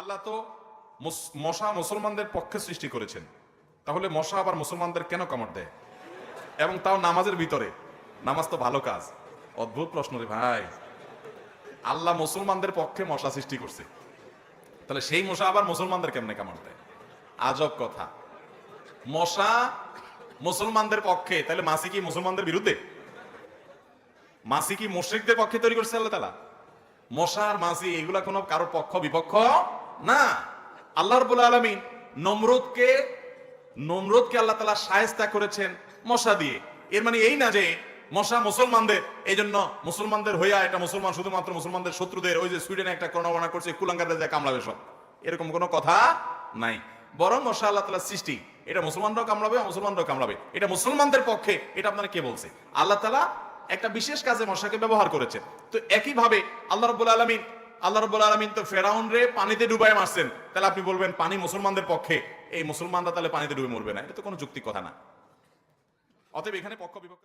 আল্লাহ তো মশা মুসলমানদের পক্ষে সৃষ্টি করেছেন, তাহলে মশা আবার মুসলমানদের কেন কামড় দেয়, এবং তাও নামাজের ভিতরে? নামাজ তো ভালো কাজ। অদ্ভুত প্রশ্ন রে ভাই। আল্লাহ মুসলমানদের পক্ষে মশা সৃষ্টি করছে, তাহলে সেই মশা আবার মুসলমানদের কেমনে কামড় দেয়? আজব কথা। মশা মুসলমানদের পক্ষে, তাহলে মাছি কি মুসলমানদের বিরুদ্ধে? মাছি কি মুশরিকদের পক্ষে তৈরি করছে আল্লাহ তাআলা? মশা আর মাছি এগুলা কোনো কারোর পক্ষ বিপক্ষ না। আল্লাহ রাব্বুল আলামিন নমরুদকে আল্লাহ তাআলা শায়েস্তা করেছেন মশা দিয়ে। এর মানে এই না যে মশা মুসলমানদের, এই জন্য মুসলমানদের হইয়া এটা মুসলমান শুধুমাত্র মুসলমানদের শত্রুদের, ওই যে সুইডেনে একটা করোনা বানা করছে কুলাঙ্গারদের যা কামড়াবে সব, এরকম কোনো কথা নাই। বরং মশা আল্লাহ তাআলার সৃষ্টি, এটা মুসলমানরাও কামড়াবে মুসলমানরাও কামড়াবে, এটা মুসলমানদের পক্ষে। এটা আপনারা কে বলছে? আল্লাহ তাআলা একটা বিশেষ কাজে মশাকে ব্যবহার করেছেন। তো একই ভাবে আল্লাহ রাব্বুল আলামিন তো ফেরাউন রে পানিতে ডুবায় মারছেন, তাহলে আপনি বলবেন পানি মুসলমানদের পক্ষে, এই মুসলমানরা তাহলে পানিতে ডুবে মরবে না? এটা তো কোনো যুক্তি কথা না। অতএব এখানে পক্ষ বিপক্ষ